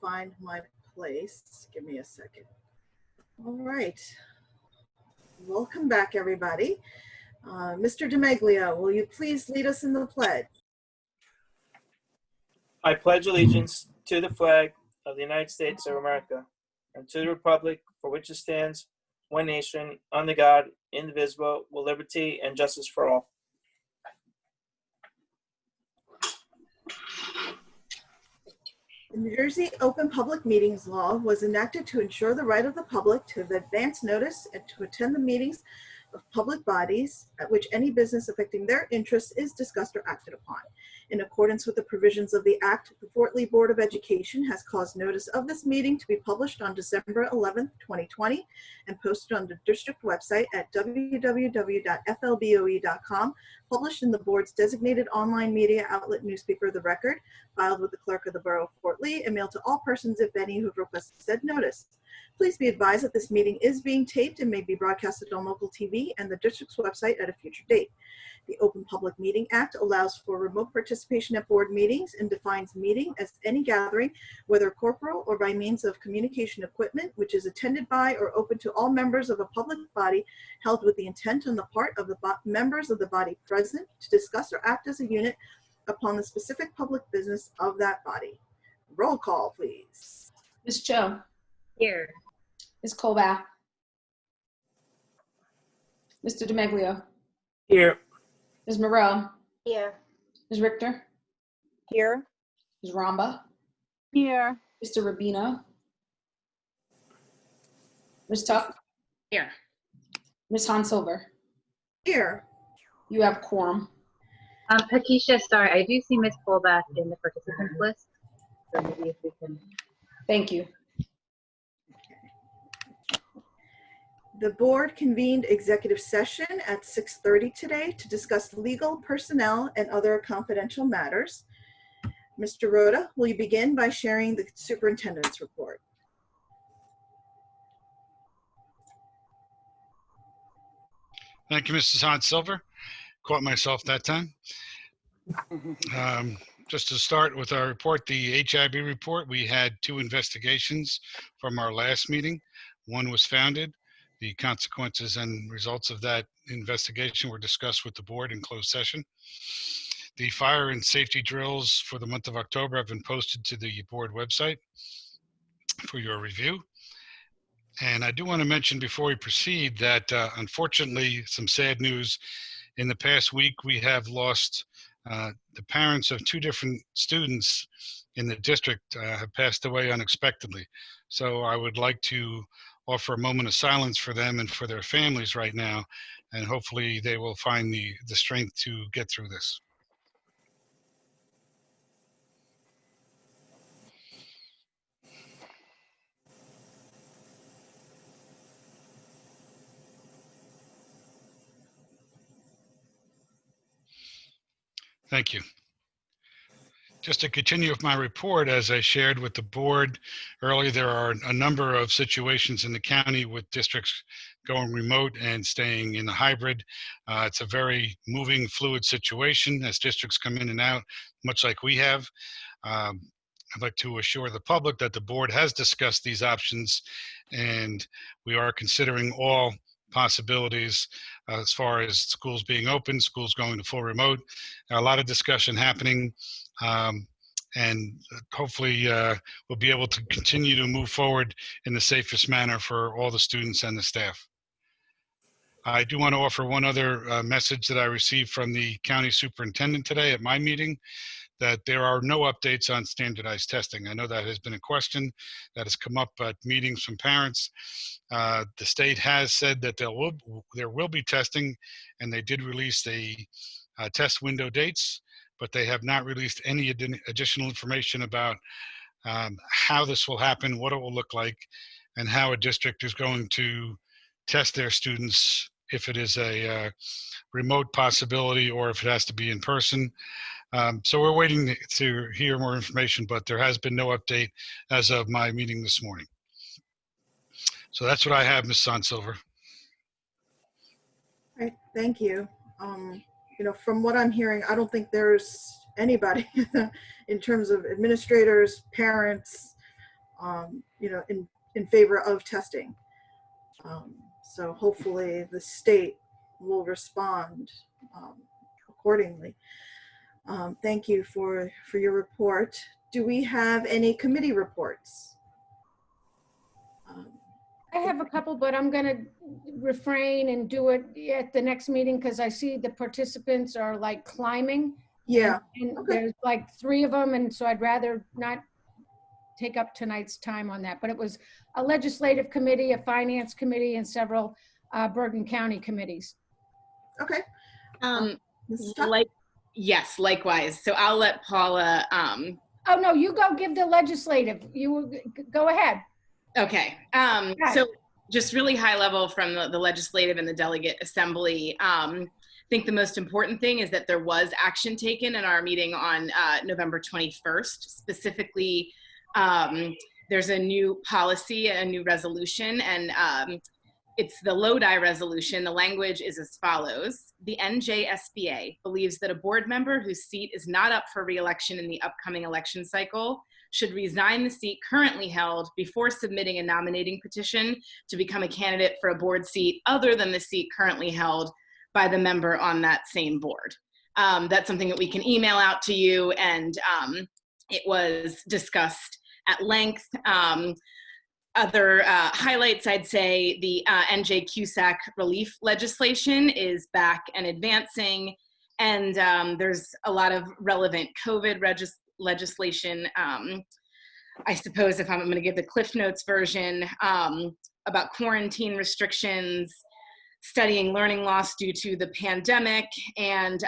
find my place. Give me a second. All right. Welcome back, everybody. Mr. DiMeglio, will you please lead us in the pledge? I pledge allegiance to the flag of the United States of America and to the republic for which it stands, one nation, under God, indivisible, with liberty and justice for all. The New Jersey Open Public Meetings Law was enacted to ensure the right of the public to advance notice and to attend the meetings of public bodies at which any business affecting their interests is discussed or acted upon. In accordance with the provisions of the Act, the Fort Lee Board of Education has caused notice of this meeting to be published on December 11th, 2020, and posted on the district website at www.flboe.com, published in the board's designated online media outlet newspaper, The Record, filed with the clerk of the Borough of Fort Lee, and mailed to all persons, if any, who have requested said notice. Please be advised that this meeting is being taped and may be broadcasted on local TV and the district's website at a future date. The Open Public Meeting Act allows for remote participation at board meetings and defines meeting as any gathering, whether corporal or by means of communication equipment, which is attended by or open to all members of a public body, held with the intent on the part of the members of the body present to discuss or act as a unit upon the specific public business of that body. Roll call, please. Ms. Cho. Here. Ms. Colbath. Mr. DiMeglio. Here. Ms. Morell. Here. Ms. Richter. Here. Ms. Ramba. Here. Mr. Rubino. Ms. Tuck. Here. Ms. Hansilver. Here. You have quorum. Pakisha, sorry, I do see Ms. Colbath in the participants list. So maybe if we can. Thank you. The board convened executive session at 6:30 today to discuss legal, personnel, and other confidential matters. Mr. Rhoda, will you begin by sharing the superintendent's report? Thank you, Mrs. Hansilver. Caught myself that time. Just to start with our report, the HIB report, we had 2 investigations from our last meeting. One was founded. The consequences and results of that investigation were discussed with the board in closed session. The fire and safety drills for the month of October have been posted to the board website for your review. And I do want to mention before we proceed that unfortunately, some sad news. In the past week, we have lost the parents of 2 different students in the district have passed away unexpectedly. So I would like to offer a moment of silence for them and for their families right now, and hopefully they will find the strength to get through this. Thank you. Just to continue with my report, as I shared with the board earlier, there are a number of situations in the county with districts going remote and staying in the hybrid. It's a very moving, fluid situation as districts come in and out, much like we have. I'd like to assure the public that the board has discussed these options and we are considering all possibilities as far as schools being open, schools going to full remote. A lot of discussion happening. And hopefully we'll be able to continue to move forward in the safest manner for all the students and the staff. I do want to offer one other message that I received from the county superintendent today at my meeting, that there are no updates on standardized testing. I know that has been a question that has come up at meetings from parents. The state has said that there will be testing, and they did release the test window dates, but they have not released any additional information about how this will happen, what it will look like, and how a district is going to test their students if it is a remote possibility or if it has to be in person. So we're waiting to hear more information, but there has been no update as of my meeting this morning. So that's what I have, Ms. Sonsilver. All right, thank you. You know, from what I'm hearing, I don't think there's anybody in terms of administrators, parents, in favor of testing. So hopefully the state will respond accordingly. Thank you for your report. Do we have any committee reports? I have a couple, but I'm going to refrain and do it at the next meeting because I see the participants are like climbing. Yeah. And Okay. there's like 3 of them, and so I'd rather not take up tonight's time on that. But it was a legislative committee, a finance committee, and several Bergen County committees. Okay. Mrs. Tuck? Yes, likewise. So I'll let Paula. Oh, no, you go give the legislative. You go ahead. Okay. So just really high level from the legislative and the delegate assembly. I think the most important thing is that there was action taken in our meeting on November 21st. Specifically, there's a new policy, a new resolution, and it's the Lodi Resolution. The language is as follows. The NJSBA believes that a board member whose seat is not up for re-election in the upcoming election cycle should resign the seat currently held before submitting a nominating petition to become a candidate for a board seat other than the seat currently held by the member on that same board. That's something that we can email out to you, and it was discussed at length. Other highlights, I'd say the NJ CUSAC relief legislation is back and advancing, and there's a lot of relevant COVID legislation. I suppose if I'm going to give the Cliff Notes version about quarantine restrictions, studying learning loss due to the pandemic, and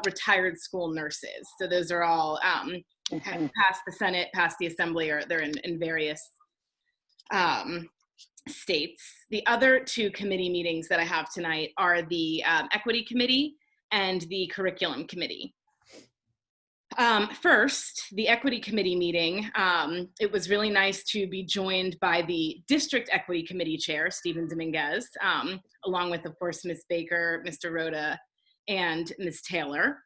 retired school nurses. So those are all past the Senate, past the Assembly, or they're in various states. The other 2 committee meetings that I have tonight are the Equity Committee and the Curriculum Committee. First, the Equity Committee meeting, it was really nice to be joined by the District Equity Committee Chair, Stephen Dominguez, along with, of course, Ms. Baker, Mr. Rhoda, and Ms. Taylor.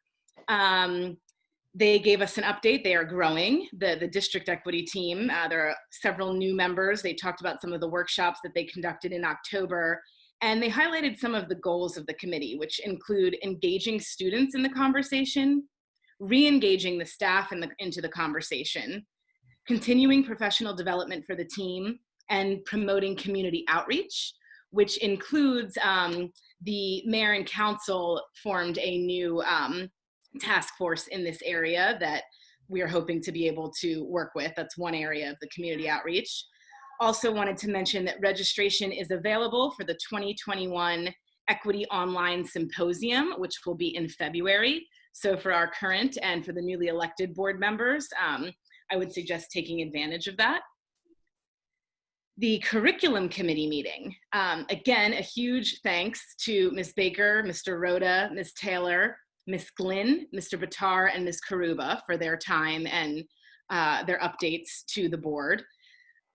They gave us an update. They are growing, the district equity team. There are several new members. They talked about some of the workshops that they conducted in October, and they highlighted some of the goals of the committee, which include engaging students in the conversation, re-engaging the staff into the conversation, continuing professional development for the team, and promoting community outreach, which includes the mayor and council formed a new task force in this area that we are hoping to be able to work with. That's one area of the community outreach. Also wanted to mention that registration is available for the 2021 Equity Online Symposium, which will be in February. So for our current and for the newly elected board members, I would suggest taking advantage of that. The Curriculum Committee meeting, again, a huge thanks to Ms. Baker, Mr. Rhoda, Ms. Taylor, Ms. Glynn, Mr. Batar, and Ms. Karuba for their time and their updates to the board.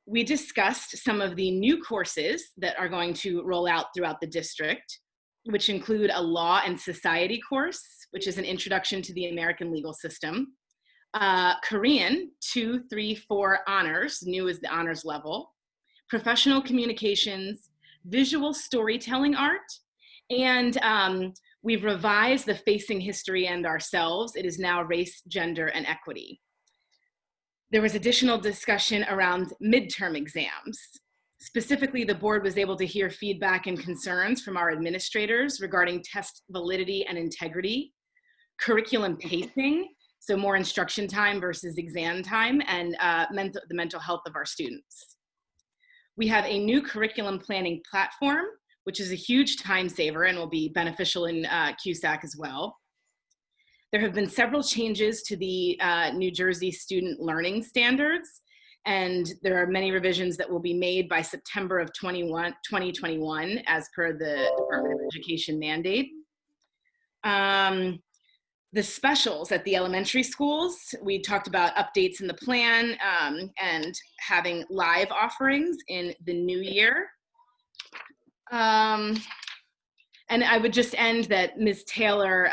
We discussed some of the new courses that are going to roll out throughout the district, which include a Law and Society course, which is an introduction to the American legal system, Korean 2, 3, 4 honors, new is the honors level, professional communications, visual storytelling art, and we've revised the Facing History and Ourselves. It is now Race, Gender, and Equity. There was additional discussion around midterm exams. Specifically, the board was able to hear feedback and concerns from our administrators regarding test validity and integrity, curriculum pacing, so more instruction time versus exam time, and the mental health of our students. We have a new curriculum planning platform, which is a huge time saver and will be beneficial in CUSAC as well. There have been several changes to the New Jersey student learning standards, and there are many revisions that will be made by September of 2021 as per the Department of Education mandate. The specials at the elementary schools, we talked about updates in the plan and having live offerings in the new year. And I would just end that Ms. Taylor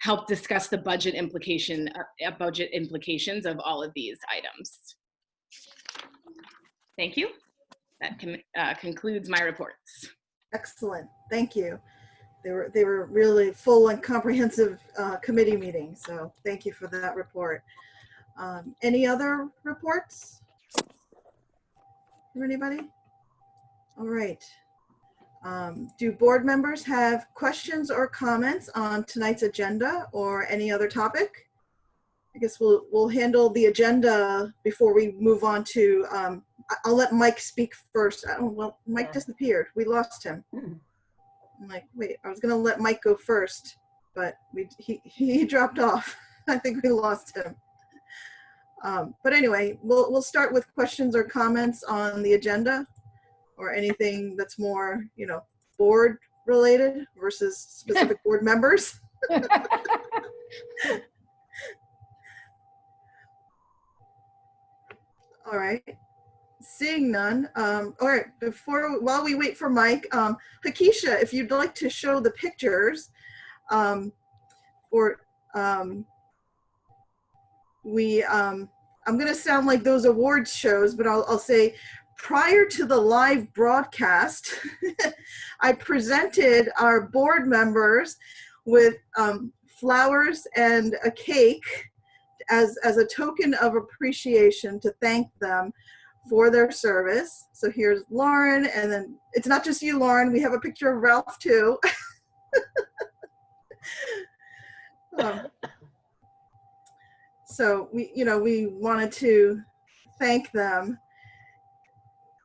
helped discuss the budget implications of all of these items. Thank you. That concludes my reports. Excellent. Thank you. They were really full and comprehensive committee meetings. So thank you for that report. Any other reports from anybody? All right. Do board members have questions or comments on tonight's agenda or any other topic? I guess we'll handle the agenda before we move on to, I'll let Mike speak first. Oh, well, Mike disappeared. We lost him. I'm like, wait, I was gonna let Mike go first, but he dropped off. I think we lost him. But anyway, we'll start with questions or comments on the agenda or anything that's more, board related versus specific board members. All right. Seeing none. All right. While we wait for Mike, Hakisha, if you'd like to show the pictures, I'm going to sound like those awards shows, but I'll say prior to the live broadcast, I presented our board members with flowers and a cake as a token of appreciation to thank them for their service. So here's Lauren, and then it's not just you, Lauren. We have a picture of Ralph too. So we wanted to thank them.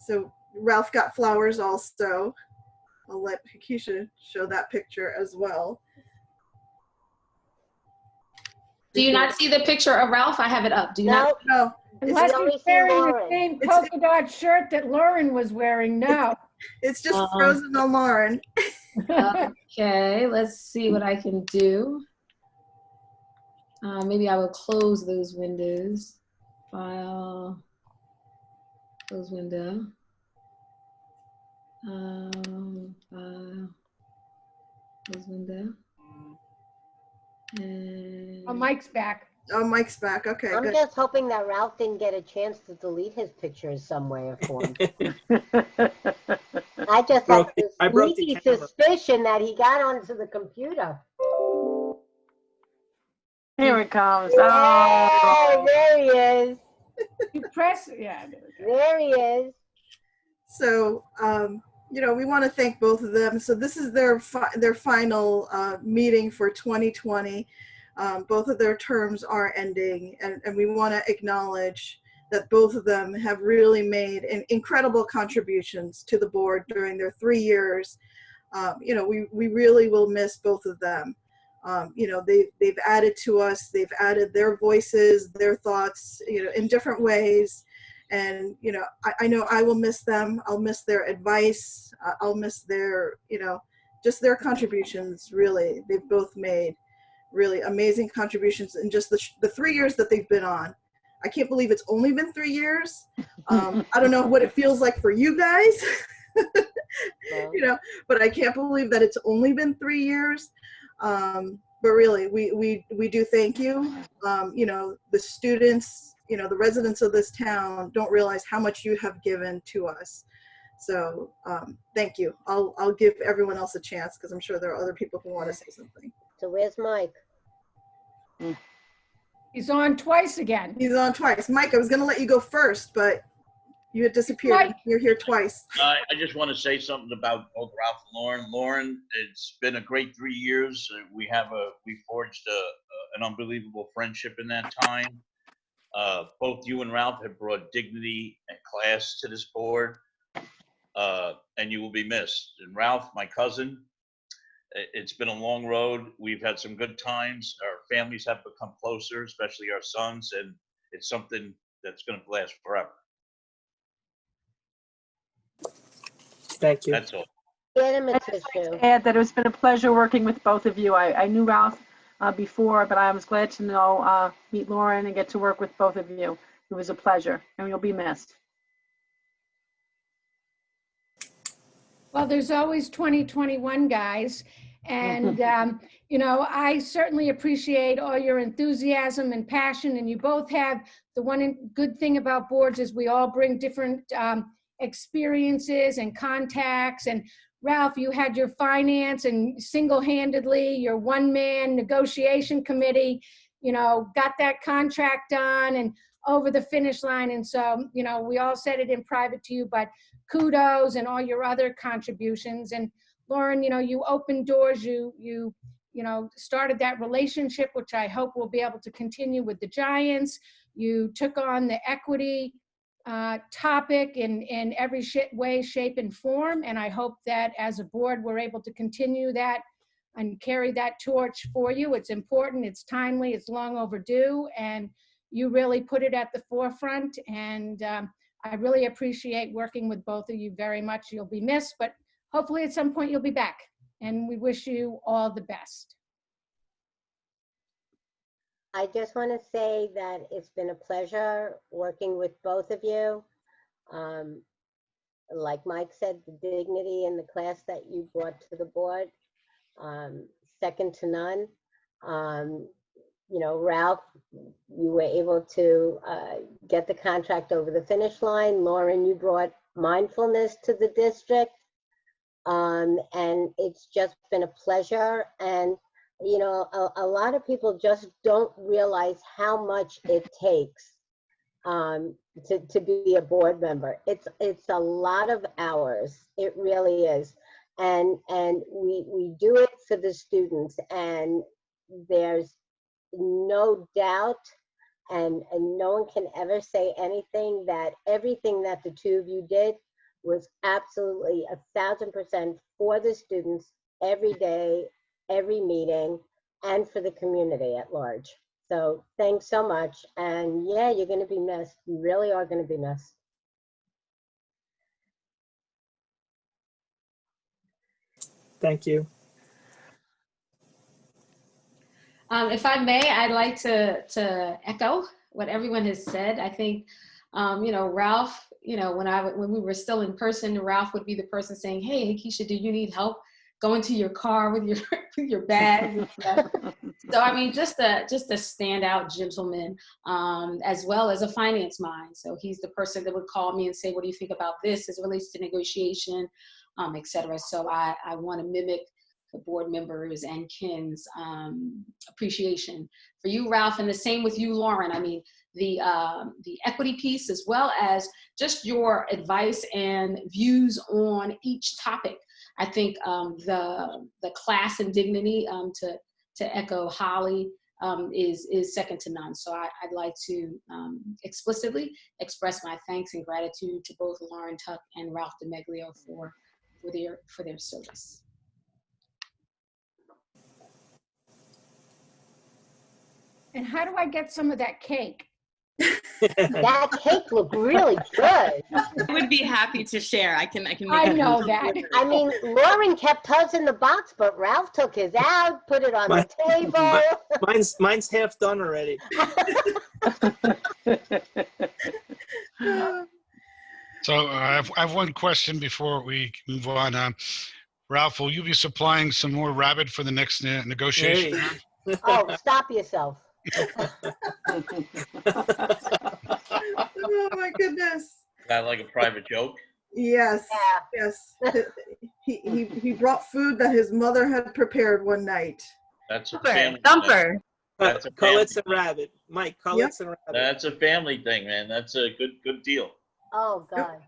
So Ralph got flowers also. I'll let Hakisha show that picture as well. Do you not see the picture of Ralph? I have it up. Do you not? No. Unless only he's see wearing the Lauren. same polka dot shirt that Lauren was wearing. No. It's just frozen on Lauren. Okay, let's see what I can do. Maybe I will close those windows. File, close window. File, close window. And Oh, Mike's back. Oh, Mike's back. Okay, I'm good. just hoping that Ralph didn't get a chance to delete his pictures some way or form. I just had this I broke the sneaky camera. suspicion that he got onto the computer. Here it comes. Oh, there he is. You press, yeah. There he is. So, we want to thank both of them. So this is their final meeting for 2020. Both of their terms are ending, and we want to acknowledge that both of them have really made incredible contributions to the board during their 3 years. We really will miss both of them. They've added to us, they've added their voices, their thoughts, in different ways. And, I know I will miss them. I'll miss their advice. I'll miss their, just their contributions, really. They've both made really amazing contributions in just the 3 years that they've been on. I can't believe it's only been 3 years. I don't know what it feels like for you guys, but I can't believe that it's only been 3 years. But really, we do thank you. The students, the residents of this town don't realize how much you have given to us. So thank you. I'll give everyone else a chance because I'm sure there are other people who want to say something. So where's Mike? He's on twice again. He's on twice. Mike, I was going to let you go first, but you had disappeared. Mike. You're here twice. I just want to say something about both Ralph and Lauren. Lauren, it's been a great 3 years. We forged an unbelievable friendship in that time. Both you and Ralph have brought dignity and class to this board, and you will be missed. And Ralph, my cousin, it's been a long road. We've had some good times. Our families have become closer, especially our sons, and it's something that's going to last forever. Thank you. That's all. Get him a I'd just like tissue. to add that it's been a pleasure working with both of you. I knew Ralph before, but I was glad to meet Lauren and get to work with both of you. It was a pleasure, and you'll be missed. Well, there's always 2021, guys. And, you know, I certainly appreciate all your enthusiasm and passion. And you both have the good thing about boards is we all bring different experiences and contacts. And Ralph, you had your finance and single-handedly your one-man negotiation committee, you know, got that contract done and over the finish line. And so, you know, we all said it in private to you, but kudos and all your other contributions. And Lauren, you know, you opened doors, you know, started that relationship, which I hope we'll be able to continue with the Giants. You took on the equity topic in every way, shape, and form. And I hope that as a board, we're able to continue that and carry that torch for you. It's important, it's timely, it's long overdue, and you really put it at the forefront. And I really appreciate working with both of you very much. You'll be missed, but hopefully at some point you'll be back. And we wish you all the best. I just want to say that it's been a pleasure working with both of you. Like Mike said, the dignity and the class that you brought to the board, second to none. You know, Ralph, you were able to get the contract over the finish line. Lauren, you brought mindfulness to the district. And it's just been a pleasure. And you know, a lot of people just don't realize how much it takes to be a board member. It's a lot of hours. It really is. And we do it for the students, and there's no doubt, and no one can ever say anything that everything that the two of you did was absolutely 1,000% for the students every day, every meeting, and for the community at large. So thanks so much. And yeah, you're going to be missed. You really are going to be missed. Thank you. If I may, I'd like to echo what everyone has said. I think, you know, Ralph, you know, when we were still in person, Ralph would be the person saying, "Hey, Keisha, do you need help going to your car with your bag?" So I mean, just a standout gentleman, as well as a finance mind. So he's the person that would call me and say, "What do you think about this as it relates to negotiation, et cetera." So I want to mimic the board members and Ken's appreciation for you, Ralph, and the same with you, Lauren. I mean, the equity piece, as well as just your advice and views on each topic. I think the class and dignity, to echo Holly, is second to none. So I'd like to explicitly express my thanks and gratitude to both Lauren Tuck and Ralph DeMeglio for their service. And how do I get some of that cake? That cake looked really good. I would be happy to share. I can. I know that. I mean, Lauren kept hers in the box, but Ralph took his out, put it on the table. Mine's half done already. So I have one question before we move on. Ralph, will you be supplying some more rabbit for the next negotiation? Hey. Oh, stop yourself. Oh my goodness. Is that like a private joke? Yes, yes. He brought food that his mother had prepared one night. That's a Thumper. family Thumper. thing. That's a Cullets family and rabbit. Mike, cullets and rabbit. That's a family thing, man. That's a good deal. Oh, God.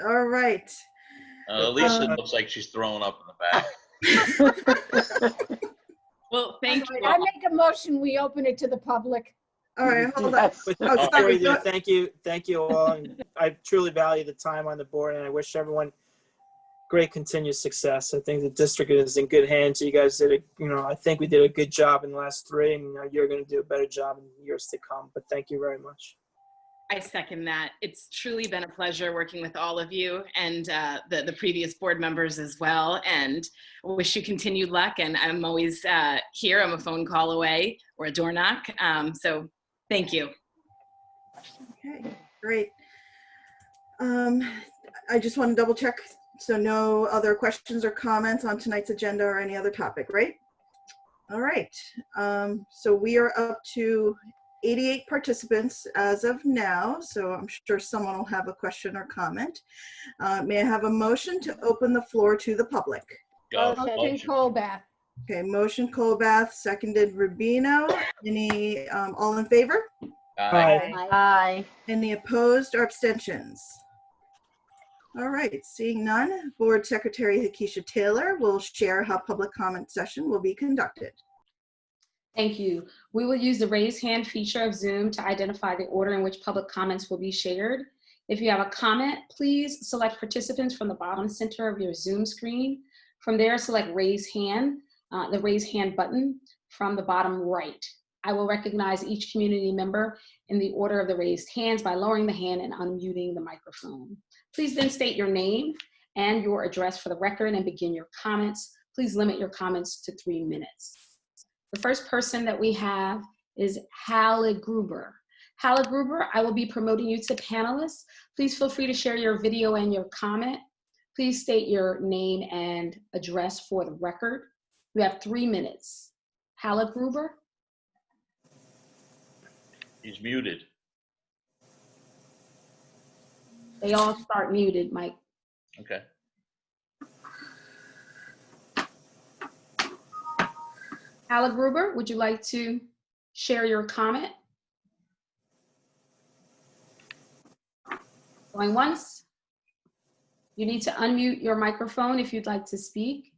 All right. Lisa looks like she's throwing up in the back. Well, thank you. I make a motion, we open it to the public. All right, hold on. Oh, Before sorry. we do, thank you all. And I truly value the time on the board, and I wish everyone great continued success. I think the district is in good hands. You guys did I think we did a good job in the last 3, and you're going to do a better job in years to come. But thank you very much. I second that. It's truly been a pleasure working with all of you and the previous board members as well. And wish you continued luck. And I'm always here. I'm a phone call away or a door knock. So thank you. Okay, great. I just want to double check So no other questions or comments on tonight's agenda or any other topic, right? All right. So we are up to 88 participants as of now. So I'm sure someone will have a question or comment. May I have a motion to open the floor to the public? Motion Colbath. Okay, motion Colbath, seconded Rubino. Any, all in favor? Aye. Aye. Any opposed or abstentions? All right, seeing none, Board Secretary Hakisha Taylor will share how public comment session will be conducted. Thank you. We will use the raise hand feature of Zoom to identify the order in which public comments will be shared. If you have a comment, please select participants from the bottom center of your Zoom screen. From there, select raise hand, the raise hand button from the bottom right. I will recognize each community member in the order of the raised hands by lowering the hand and unmuting the microphone. Please then state your name and your address for the record and begin your comments. Please limit your comments to 3 minutes. The first person that we have is Halle Gruber. Halle Gruber, I will be promoting you to panelists. Please feel free to share your video and your comment. Please state your name and address for the record. You have 3 minutes. Halle Gruber? He's muted. They all start muted, Mike. Okay. Halle Gruber, would you like to share your comment? Going once. You need to unmute your microphone if you'd like to speak.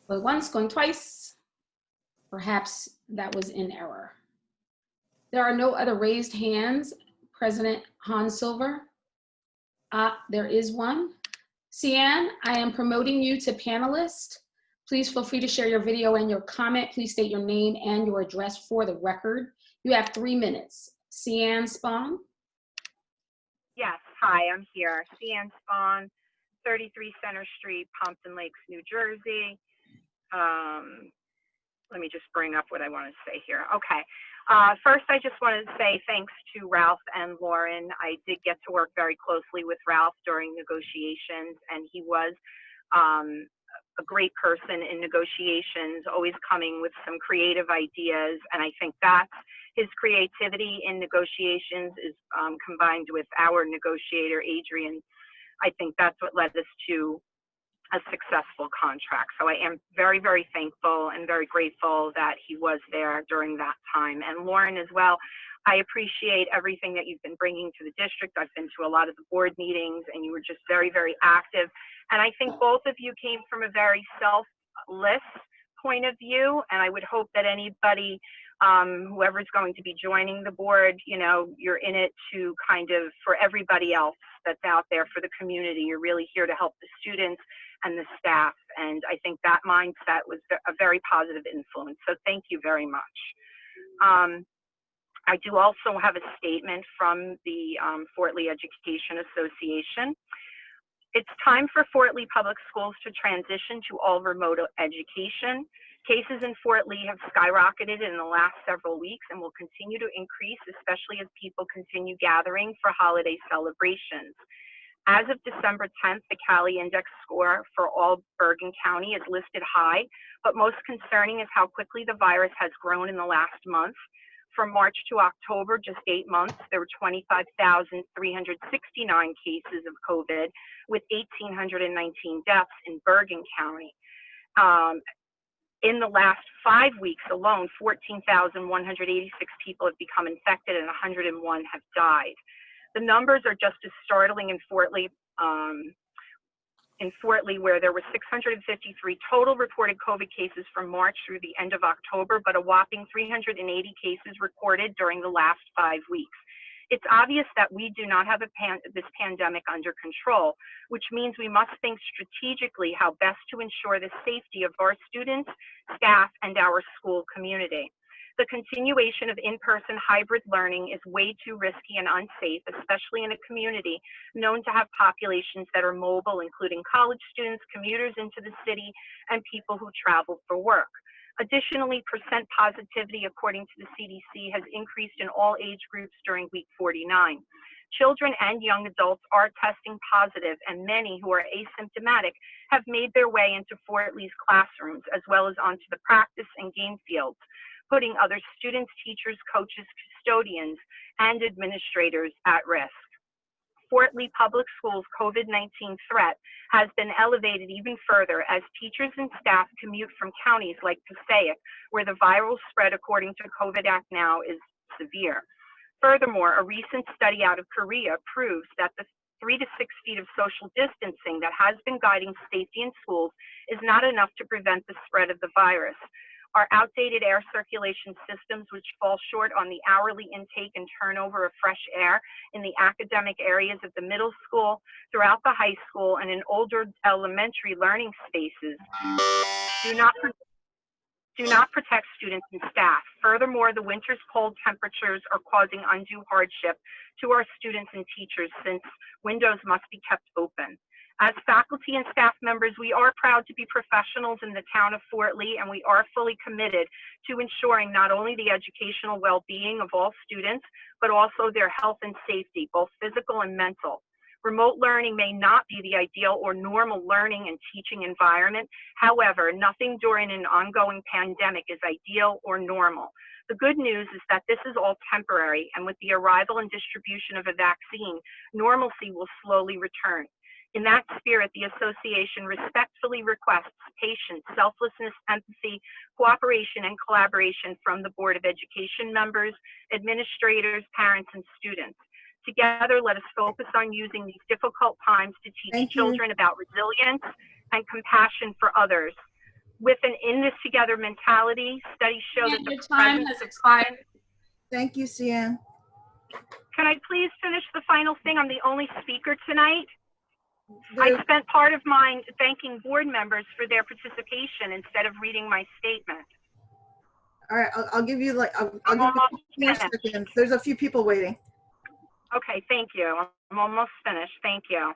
Going once, going twice. Perhaps that was in error. There are no other raised hands. President Hans Silver. There is one. Cian, I am promoting you to panelist. Please feel free to share your video and your comment. Please state your name and your address for the record. You have 3 minutes. Cian Spahn. Yes, hi, I'm here. Cian Spahn, 33 Center Street, Pompton Lakes, New Jersey. Let me just bring up what I want to say here. Okay. First, I just wanted to say thanks to Ralph and Lauren. I did get to work very closely with Ralph during negotiations, and he was a great person in negotiations, always coming with some creative ideas. And I think that's his creativity in negotiations is combined with our negotiator, Adrian. I think that's what led us to a successful contract. So I am very, very thankful and very grateful that he was there during that time. And Lauren as well, I appreciate everything that you've been bringing to the district. I've been to a lot of the board meetings and you were just very, very active. And I think both of you came from a very selfless point of view. And I would hope that anybody, whoever's going to be joining the board, you know, you're in it to kind of, for everybody else that's out there, for the community, you're really here to help the students and the staff. And I think that mindset was a very positive influence. So thank you very much. I do also have a statement from the Fort Lee Education Association. It's time for Fort Lee Public Schools to transition to all remote education. Cases in Fort Lee have skyrocketed in the last several weeks and will continue to increase, especially as people continue gathering for holiday celebrations. As of December 10th, the Cali Index score for all Bergen County is listed high, but most concerning is how quickly the virus has grown in the last month. From March to October, just 8 months, there were 25,369 cases of COVID with 1,819 deaths in Bergen County. In the last 5 weeks alone, 14,186 people have become infected and 101 have died. The numbers are just as startling in Fort Lee, where there were 653 total reported COVID cases from March through the end of October, but a whopping 380 cases recorded during the last 5 weeks. It's obvious that we do not have this pandemic under control, which means we must think strategically how best to ensure the safety of our students, staff, and our school community. The continuation of in-person hybrid learning is way too risky and unsafe, especially in a community known to have populations that are mobile, including college students, commuters into the city, and people who travel for work. Additionally, percent positivity, according to the CDC, has increased in all age groups during week 49. Children and young adults are testing positive, and many who are asymptomatic have made their way into Fort Lee's classrooms, as well as onto the practice and game fields, putting other students, teachers, coaches, custodians, and administrators at risk. Fort Lee Public Schools' COVID-19 threat has been elevated even further as teachers and staff commute from counties like Passaic, where the viral spread, according to COVID Act Now, is severe. Furthermore, a recent study out of Korea proves that the 3 to 6 feet of social distancing that has been guiding safety in schools is not enough to prevent the spread of the virus. Our outdated air circulation systems, which fall short on the hourly intake and turnover of fresh air in the academic areas of the middle school, throughout the high school, and in older elementary learning spaces, do not protect students and staff. Furthermore, the winter's cold temperatures are causing undue hardship to our students and teachers, since windows must be kept open. As faculty and staff members, we are proud to be professionals in the town of Fort Lee, and we are fully committed to ensuring not only the educational well-being of all students, but also their health and safety, both physical and mental. Remote learning may not be the ideal or normal learning and teaching environment. However, nothing during an ongoing pandemic is ideal or normal. The good news is that this is all temporary, and with the arrival and distribution of a vaccine, normalcy will slowly return. In that spirit, the association respectfully requests patience, selflessness, empathy, cooperation, and collaboration from the Board of Education members, administrators, parents, and students. Together, let us focus on using these difficult times to teach children about resilience and compassion for others. With an in this together mentality, studies show that the time has expired. Thank you, Cian. Can I please finish the final thing? I'm the only speaker tonight. I spent part of mine thanking board members for their participation instead of reading my statement. All right, I'll give you like, I'll give you a second. There's a few people waiting. Okay, thank you. I'm almost finished. Thank you.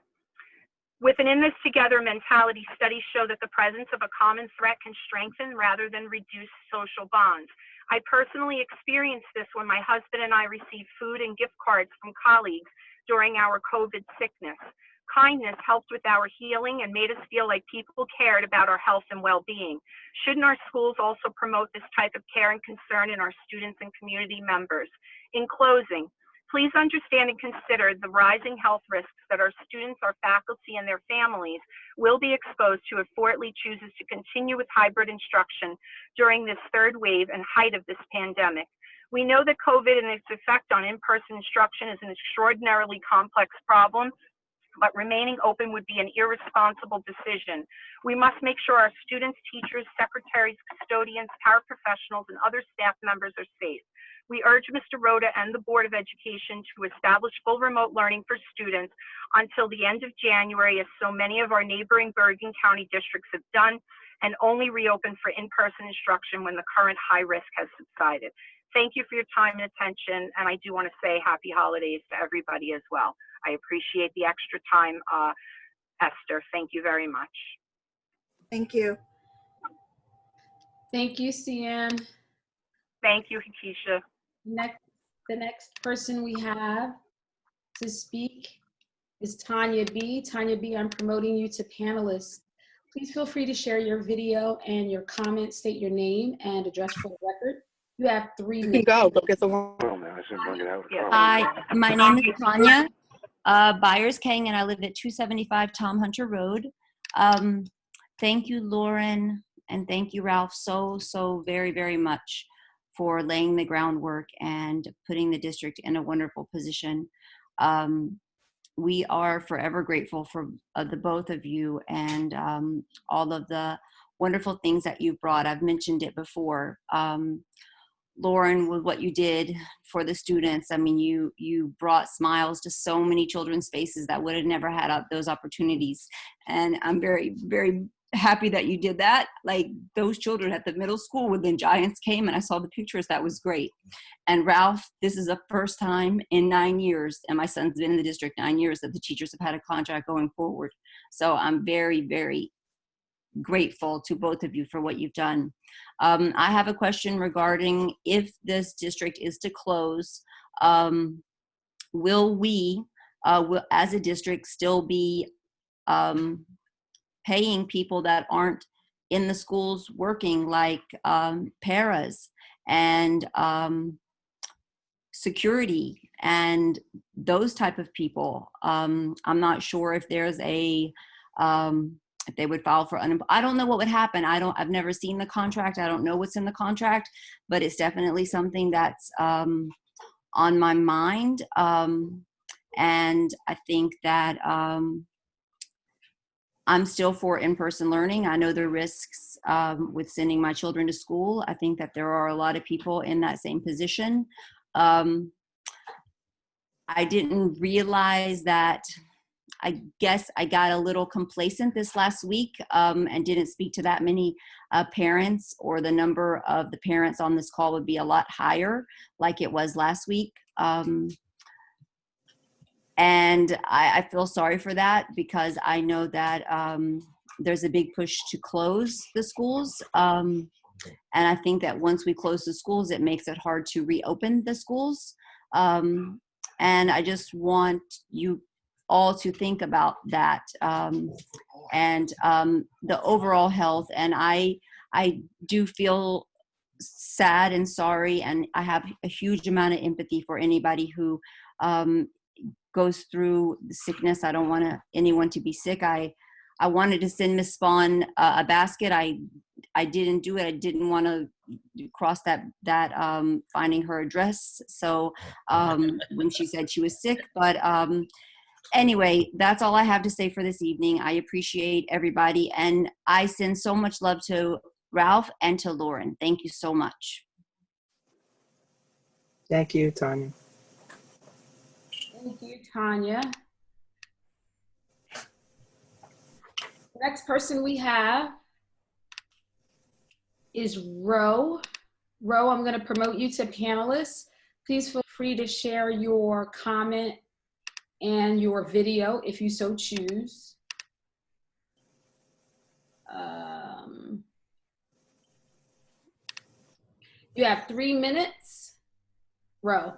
With an in this together mentality, studies show that the presence of a common threat can strengthen rather than reduce social bonds. I personally experienced this when my husband and I received food and gift cards from colleagues during our COVID sickness. Kindness helped with our healing and made us feel like people cared about our health and well-being. Shouldn't our schools also promote this type of care and concern in our students and community members? In closing, please understand and consider the rising health risks that our students, our faculty, and their families will be exposed to if Fort Lee chooses to continue with hybrid instruction during this third wave and height of this pandemic. We know that COVID and its effect on in-person instruction is an extraordinarily complex problem, but remaining open would be an irresponsible decision. We must make sure our students, teachers, secretaries, custodians, paraprofessionals, and other staff members are safe. We urge Mr. Rhoda and the Board of Education to establish full remote learning for students until the end of January, as so many of our neighboring Bergen County districts have done, and only reopen for in-person instruction when the current high risk has subsided. Thank you for your time and attention, and I do want to say happy holidays to everybody as well. I appreciate the extra time, Esther. Thank you very much. Thank you. Thank you, Cian. Thank you, Hakisha. The next person we have to speak is Tanya B. Tanya B., I'm promoting you to panelist. Please feel free to share your video and your comments, state your name and address for the record. You have 3 minutes. Go get the one. Hi, my name is Tanya Byers King, and I live at 275 Tom Hunter Road. Thank you, Lauren, and thank you, Ralph, so very, very much for laying the groundwork and putting the district in a wonderful position. We are forever grateful for the both of you and all of the wonderful things that you've brought. I've mentioned it before. Lauren, with what you did for the students, I mean, you brought smiles to so many children's faces that would have never had those opportunities. And I'm very, very happy that you did that. Like those children at the middle school when the Giants came and I saw the pictures, that was great. And Ralph, this is the first time in 9 years, and my son's been in the district 9 years, that the teachers have had a contract going forward. So I'm very, very, grateful to both of you for what you've done. I have a question regarding if this district is to close, will we, as a district, still be paying people that aren't in the schools working, like paras and security and those type of people? I'm not sure if there's a if they would file for unemployment. I don't know what would happen. I've never seen the contract. I don't know what's in the contract, but it's definitely something that's on my mind. And I think that I'm still for in-person learning. I know there are risks with sending my children to school. I think that there are a lot of people in that same position. I didn't realize that. I guess I got a little complacent this last week and didn't speak to that many parents, or the number of the parents on this call would be a lot higher like it was last week. And I feel sorry for that, because I know that there's a big push to close the schools. And I think that once we close the schools, it makes it hard to reopen the schools. And I just want you all to think about that and the overall health. And I do feel sad and sorry, and I have a huge amount of empathy for anybody who goes through the sickness. I don't want anyone to be sick. I wanted to send Miss Spawn a basket. I didn't do it. I didn't want to cross that finding her address. So when she said she was sick, but anyway, that's all I have to say for this evening. I appreciate everybody, and I send so much love to Ralph and to Lauren. Thank you so much. Thank you, Tanya. Thank you, Tanya. The next person we have is Ro. Ro, I'm going to promote you to panelist. Please feel free to share your comment and your video if you so choose. You have 3 minutes. Ro.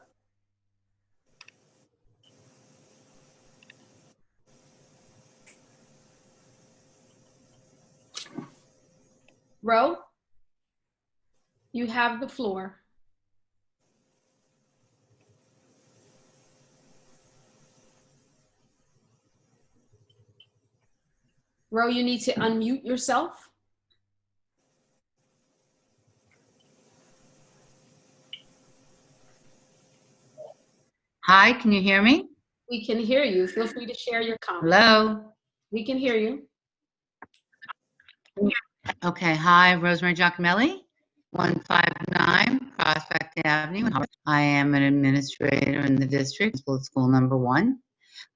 Ro, you have the floor. Ro, you need to unmute yourself. Hi, can you hear me? We can hear you. Feel free to share your comment. Hello? We can hear you. Okay, hi, Rosemary Giacomelli, 159 Prospect Avenue. I am an administrator in the district, school number 1.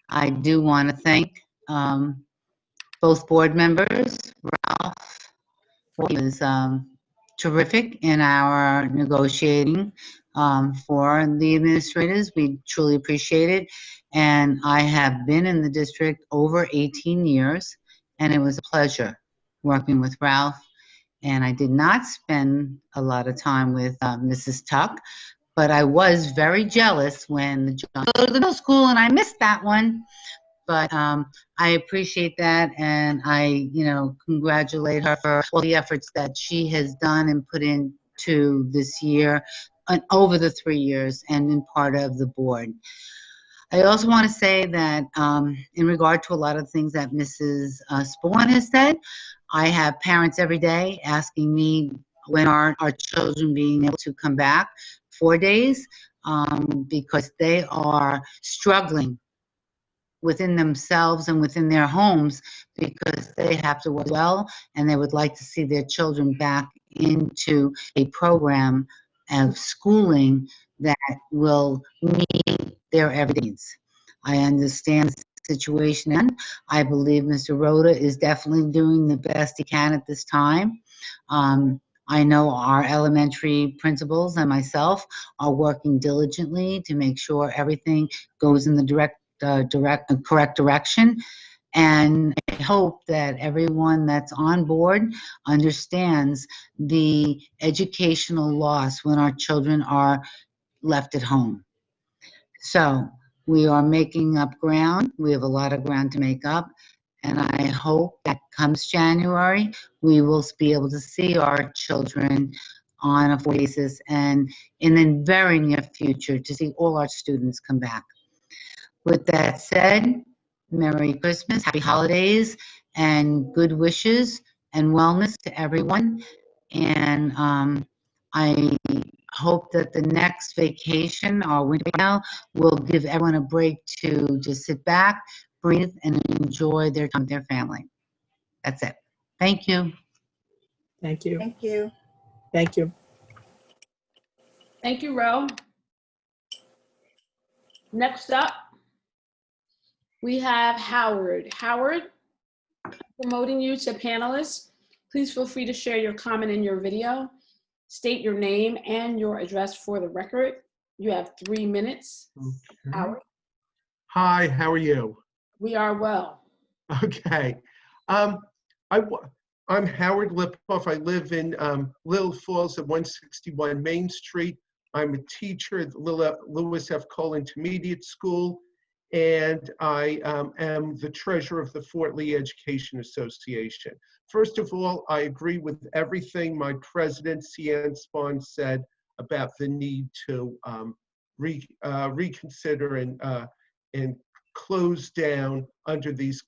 I do want to thank both board members. Ralph was terrific in our negotiating for the administrators. We truly appreciate it. And I have been in the district over 18 years, and it was a pleasure working with Ralph. And I did not spend a lot of time with Mrs. Tuck, but I was very jealous when the John go to the middle school and I missed that one. But I appreciate that, and I, congratulate her for all the efforts that she has done and put into this year and over the 3 years and been part of the board. I also want to say that in regard to a lot of things that Mrs. Spawn has said, I have parents every day asking me when are our children being able to come back 4 days because they are struggling within themselves and within their homes because they have to work well, and they would like to see their children back into a program of schooling that will meet their everyday needs. I understand the situation, and I believe Mr. Rhoda is definitely doing the best he can at this time. I know our elementary principals and myself are working diligently to make sure everything goes in the correct direction. And I hope that everyone that's on board understands the educational loss when our children are left at home. So we are making up ground. We have a lot of ground to make up. And I hope that comes January, we will be able to see our children on a full basis, and in the very near future to see all our students come back. With that said, Merry Christmas, Happy Holidays, and good wishes and wellness to everyone. And I hope that the next vacation, our winter now, will give everyone a break to just sit back, breathe, and enjoy their time with their family. That's it. Thank you. Thank you. Thank you. Thank you. Thank you, Ro. Next up, we have Howard. Howard, promoting you to panelist. Please feel free to share your comment in your video. State your name and your address for the record. You have 3 minutes. Okay. Howard. Hi, how are you? We are well. Okay. I'm Howard Lipoff. I live in Little Falls at 161 Main Street. I'm a teacher at Lewis F. Cole Intermediate School, and I am the treasurer of the Fort Lee Education Association. First of all, I agree with everything my president, Cian Spahn, said about the need to reconsider and close down under these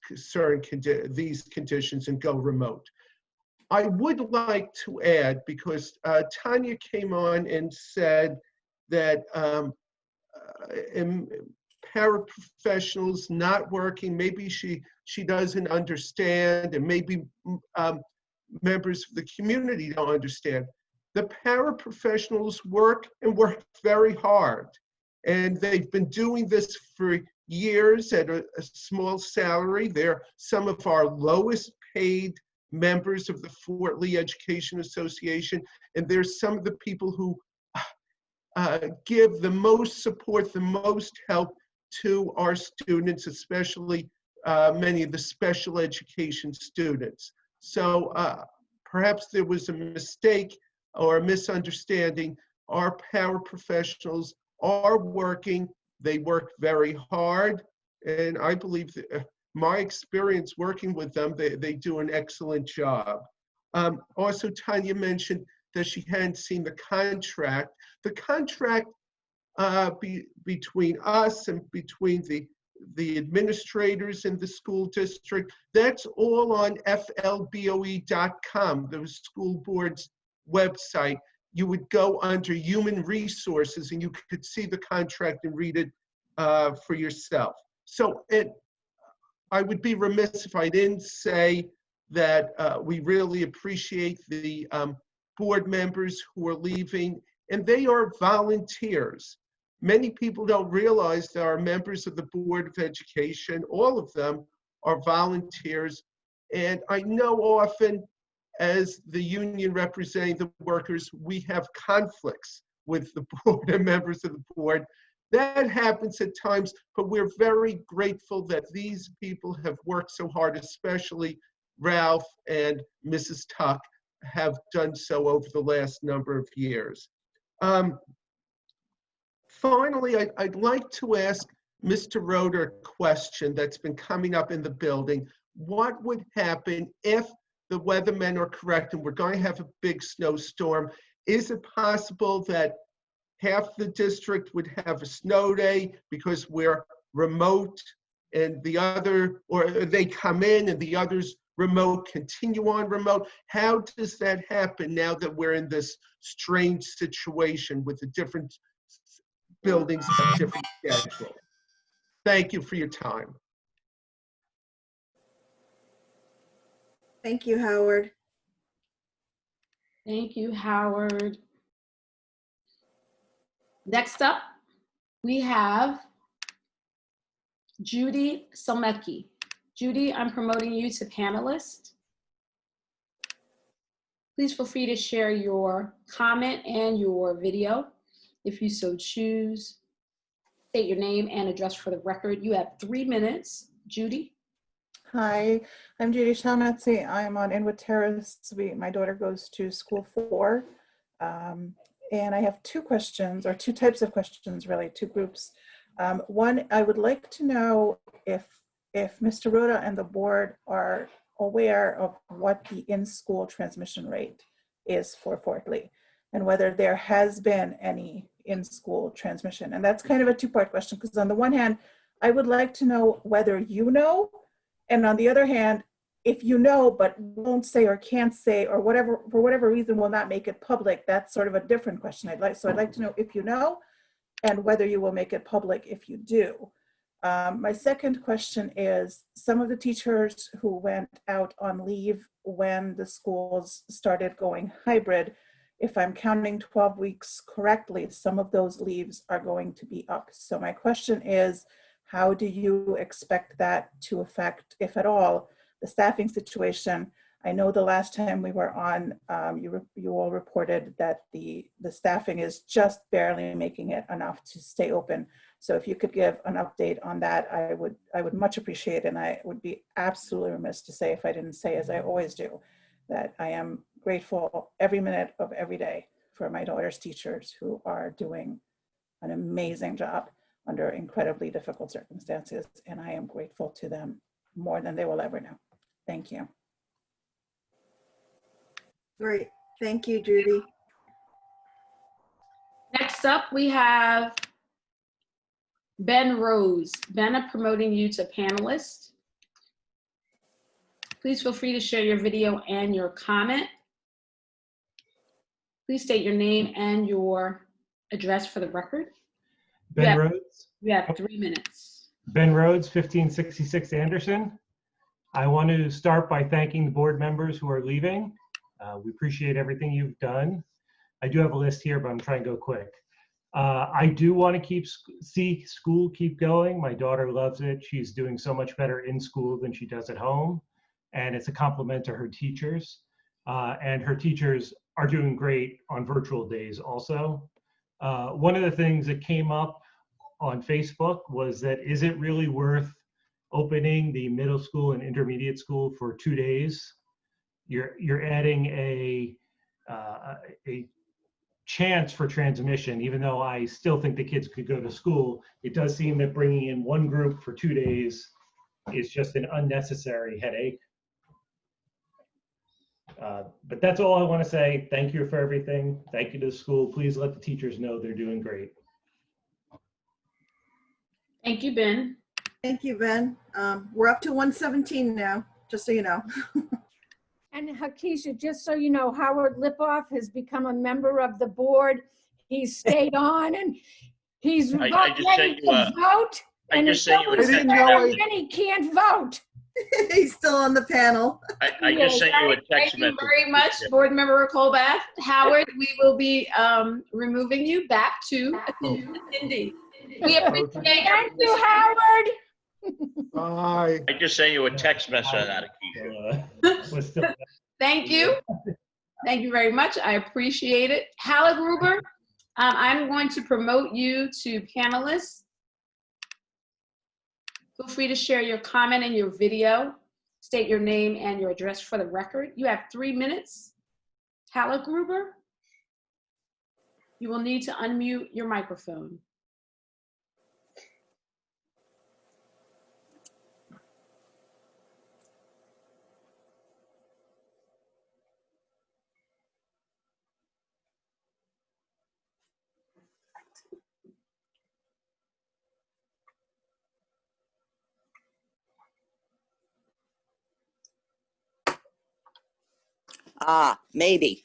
these conditions and go remote. I would like to add, because Tanya came on and said that paraprofessionals not working, maybe she doesn't understand, and maybe members of the community don't understand. The paraprofessionals work very hard, and they've been doing this for years at a small salary. They're some of our lowest paid members of the Fort Lee Education Association, and they're some of the people who give the most support, the most help to our students, especially many of the special education students. So perhaps there was a mistake or a misunderstanding. Our paraprofessionals are working. They work very hard, and I believe that my experience working with them, they do an excellent job. Also, Tanya mentioned that she hadn't seen the contract. The contract between us and between the administrators in the school district, that's all on FLBOE.com, the school board's website. You would go under Human Resources and you could see the contract and read it for yourself. So I would be remiss if I didn't say that we really appreciate the board members who are leaving, and they are volunteers. Many people don't realize that our members of the Board of Education, all of them, are volunteers. And I know often, as the union representing the workers, we have conflicts with the board and members of the board. That happens at times, but we're very grateful that these people have worked so hard, especially Ralph and Mrs. Tuck have done so over the last number of years. Finally, I'd like to ask Mr. Roeder a question that's been coming up in the building. What would happen if the weathermen are correct and we're going to have a big snowstorm? Is it possible that half the district would have a snow day because we're remote, and the other, or they come in and the others remote, continue on remote? How does that happen now that we're in this strange situation with the different buildings have different schedules? Thank you for your time. Thank you, Howard. Thank you, Howard. Next up, we have Judy Selmecki. Judy, I'm promoting you to panelist. Please feel free to share your comment and your video if you so choose. State your name and address for the record. You have 3 minutes. Judy. Hi, I'm Judy Shalmatzi. I'm on Inwood Terrace. My daughter goes to school 4. And I have 2 questions, or 2 types of questions, really, 2 groups. One, I would like to know if Mr. Rhoda and the board are aware of what the in-school transmission rate is for Fort Lee, and whether there has been any in-school transmission. And that's kind of a 2-part question, because on the one hand, I would like to know whether you know, and on the other hand, if you know but won't say or can't say, or whatever, for whatever reason will not make it public, that's sort of a different question. I'd like to know if you know, and whether you will make it public if you do. My second question is, some of the teachers who went out on leave when the schools started going hybrid, if I'm counting 12 weeks correctly, some of those leaves are going to be up. So my question is, how do you expect that to affect, if at all, the staffing situation? I know the last time we were on, you all reported that the staffing is just barely making it enough to stay open. So if you could give an update on that, I would much appreciate it. And I would be absolutely remiss to say, if I didn't say, as I always do, that I am grateful every minute of every day for my daughter's teachers, who are doing an amazing job under incredibly difficult circumstances. And I am grateful to them more than they will ever know. Thank you. Great. Thank you, Judy. Next up, we have Ben Rose. Ben, I'm promoting you to panelist. Please feel free to share your video and your comment. Please state your name and your address for the record. Ben Rhodes. You have 3 minutes. Ben Rhodes, 1566 Anderson. I want to start by thanking the board members who are leaving. We appreciate everything you've done. I do have a list here, but I'm trying to go quick. I do want to see school keep going. My daughter loves it. She's doing so much better in school than she does at home. And it's a compliment to her teachers. And her teachers are doing great on virtual days also. One of the things that came up on Facebook was that, is it really worth opening the middle school and intermediate school for 2 days? You're adding a chance for transmission. Even though I still think the kids could go to school, it does seem that bringing in one group for 2 days is just an unnecessary headache. But that's all I want to say. Thank you for everything. Thank you to the school. Please let the teachers know they're doing great. Thank you, Ben. Thank you, Ben. We're up to 117 now, just so you know. And Hakisha, just so you know, Howard Lipoff has become a member of the board. He's stayed on, and he's ready to vote. And until he's sworn in, he can't vote. He's still on the panel. I just sent you a text message. Thank you very much, Board Member Colbath. Howard, we will be removing you back to attendee. We appreciate Thank you, Howard. Bye. I just sent you a text message on that, Akeisha. Thank you. Thank you very much. I appreciate it. Hala Gruber, I'm going to promote you to panelist. Feel free to share your comment and your video. State your name and your address for the record. You have 3 minutes. Hala Gruber, you will need to unmute your microphone. Maybe.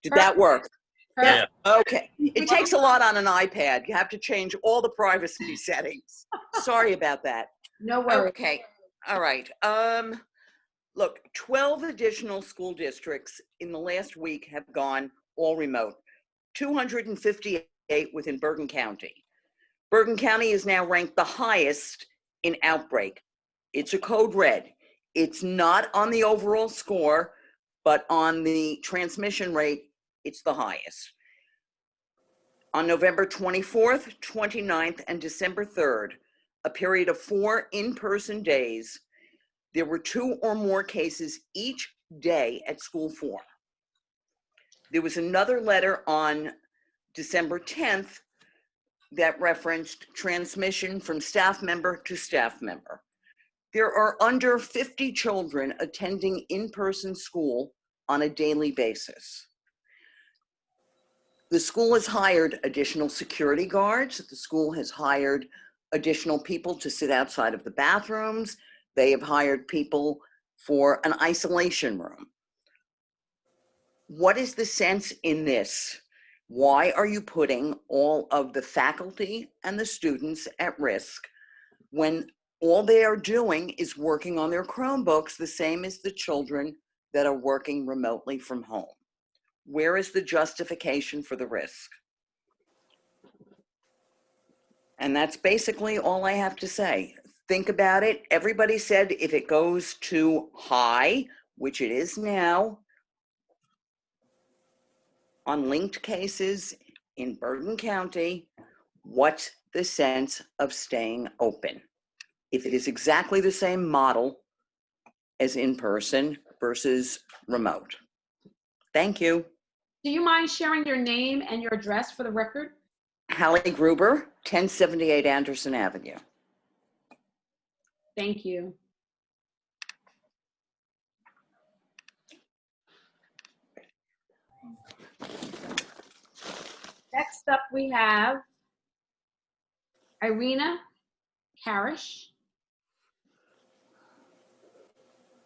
Did that work? Yeah. Okay. It takes a lot on an iPad. You have to change all the privacy settings. Sorry about that. No worries. Okay. All right. Look, 12 additional school districts in the last week have gone all remote. 258 within Bergen County. Bergen County is now ranked the highest in outbreak. It's a code red. It's not on the overall score, but on the transmission rate, it's the highest. On November 24th, 29th, and December 3rd, a period of 4 in-person days, There were 2 or more cases each day at school 4. There was another letter on December 10th that referenced transmission from staff member to staff member. There are under 50 children attending in-person school on a daily basis. The school has hired additional security guards. The school has hired additional people to sit outside of the bathrooms. They have hired people for an isolation room. What is the sense in this? Why are you putting all of the faculty and the students at risk when all they are doing is working on their Chromebooks, the same as the children that are working remotely from home? Where is the justification for the risk? And that's basically all I have to say. Think about it. Everybody said if it goes too high, which it is now, on linked cases in Bergen County, what's the sense of staying open? If it is exactly the same model as in person versus remote. Thank you. Do you mind sharing your name and your address for the record? Hallie Gruber, 1078 Anderson Avenue. Thank you. Next up, we have Irina Karish.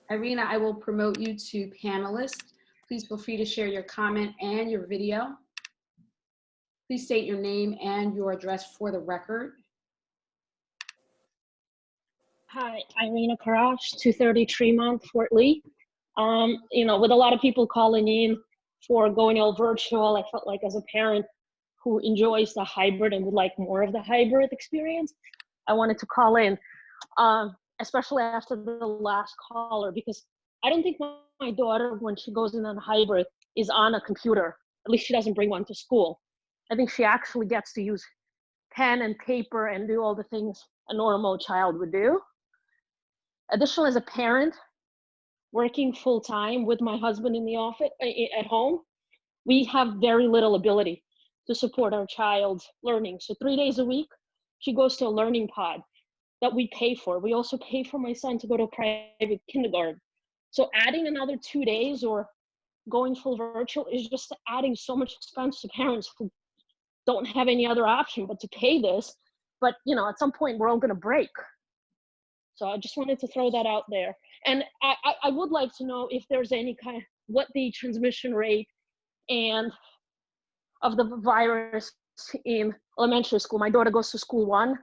Irina, I will promote you to panelist. Please feel free to share your comment and your video. Please state your name and your address for the record. Hi, Irina Karash, 230 Tremont, Fort Lee. You know, with a lot of people calling in for going all virtual, I felt like as a parent who enjoys the hybrid and would like more of the hybrid experience, I wanted to call in, especially after the last caller, because I don't think my daughter, when she goes in on hybrid, is on a computer. At least she doesn't bring one to school. I think she actually gets to use pen and paper and do all the things a normal child would do. Additionally, as a parent, working full-time with my husband in the office, at home, we have very little ability to support our child's learning. So 3 days a week, she goes to a learning pod that we pay for. We also pay for my son to go to a private kindergarten. So adding another 2 days or going full virtual is just adding so much expense to parents who don't have any other option but to pay this. But you know, at some point we're all gonna break. So I just wanted to throw that out there. And I would like to know if there's any kind of, what the transmission rate and of the virus in elementary school. My daughter goes to school 1.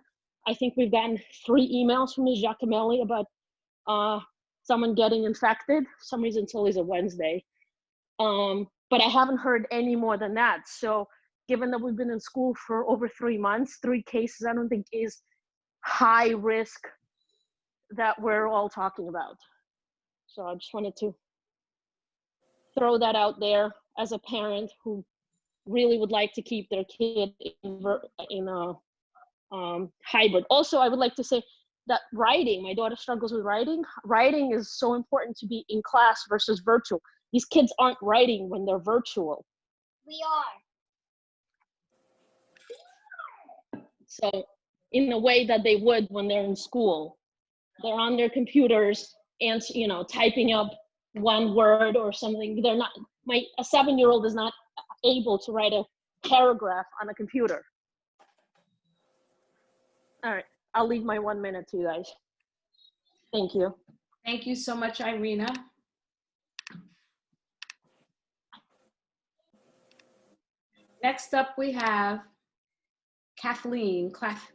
I think we've gotten 3 emails from Ms. Giacomelli about someone getting infected. For some reason it's always a Wednesday. But I haven't heard any more than that. So given that we've been in school for over 3 months, 3 cases, I don't think is high risk that we're all talking about. So I just wanted to throw that out there as a parent who really would like to keep their kid in a hybrid. Also, I would like to say that writing, my daughter struggles with writing. Writing is so important to be in class versus virtual. These kids aren't writing when they're virtual. We are. So in a way that they would when they're in school. They're on their computers and, you know, typing up one word or something. They're not, a 7-year-old is not able to write a paragraph on a computer. All right, I'll leave my 1 minute to you guys. Thank you. Thank you so much, Irina. Next up, we have Kathleen.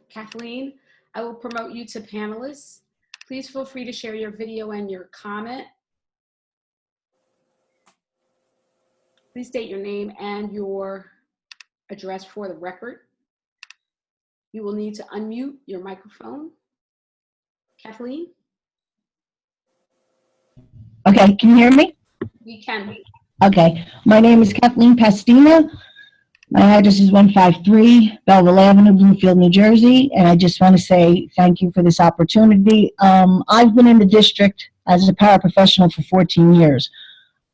Kathleen, I will promote you to panelist. Please feel free to share your video and your comment. Please state your name and your address for the record. You will need to unmute your microphone. Kathleen? Okay, can you hear me? We can. Okay, my name is Kathleen Pastina. My address is 153 Belleville Avenue, Bloomfield, New Jersey, and I just want to say thank you for this opportunity. I've been in the district as a paraprofessional for 14 years.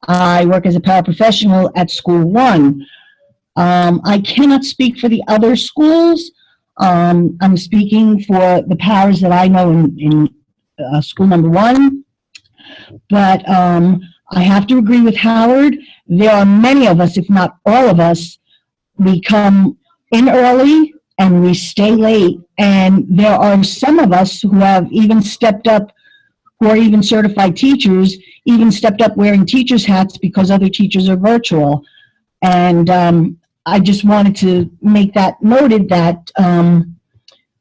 I work as a paraprofessional at School 1. I cannot speak for the other schools. I'm speaking for the paras that I know in school number 1. But I have to agree with Howard. There are many of us, if not all of us, we come in early and we stay late. And there are some of us who have even stepped up, who are even certified teachers, even stepped up wearing teachers' hats because other teachers are virtual. And I just wanted to make that noted that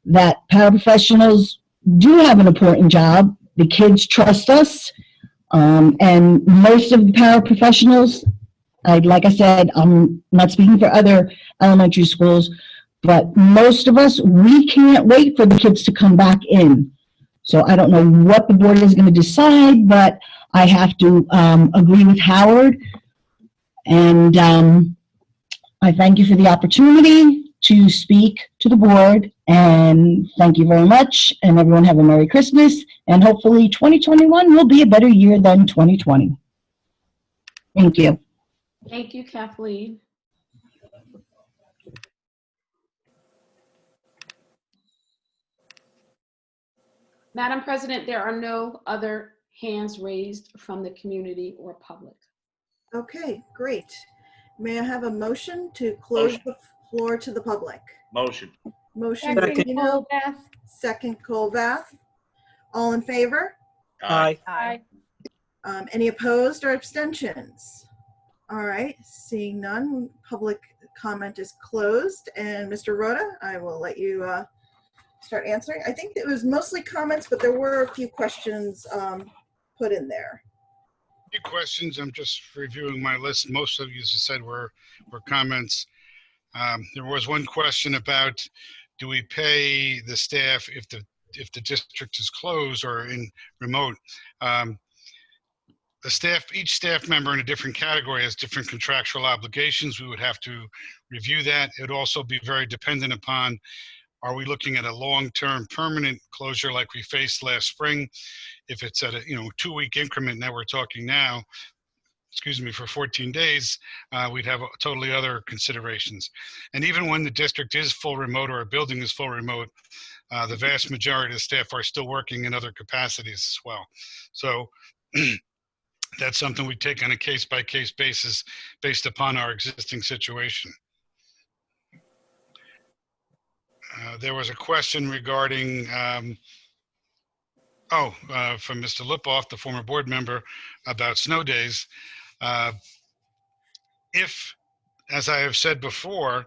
that paraprofessionals do have an important job. The kids trust us. And most of the paraprofessionals, like I said, I'm not speaking for other elementary schools, but most of us, we can't wait for the kids to come back in. So I don't know what the board is going to decide, but I have to agree with Howard. And I thank you for the opportunity to speak to the board. And thank you very much. And everyone have a Merry Christmas. And hopefully 2021 will be a better year than 2020. Thank you. Thank you, Kathleen. Madam President, there are no other hands raised from the community or public. Okay, great. May I have a motion to close the floor to the public? Motion. Motion, Second, Pino. Colbath. Second, Colbath. All in favor? Aye. Aye. Any opposed or abstentions? All right, seeing none, public comment is closed. And Mr. Rhoda, I will let you start answering. I think it was mostly comments, but there were a few questions put in there. Few questions. I'm just reviewing my list. Most of you, as you said, were comments. There was one question about, do we pay the staff if the district is closed or in remote? Each staff member in a different category has different contractual obligations. We would have to review that. It would also be very dependent upon, are we looking at a long-term permanent closure like we faced last spring? If it's at a 2-week increment that we're talking now, for 14 days, we'd have totally other considerations. And even when the district is full remote or a building is full remote, the vast majority of the staff are still working in other capacities as well. So that's something we take on a case-by-case basis based upon our existing situation. There was a question regarding, from Mr. Lipoff, the former board member, about snow days. If, as I have said before,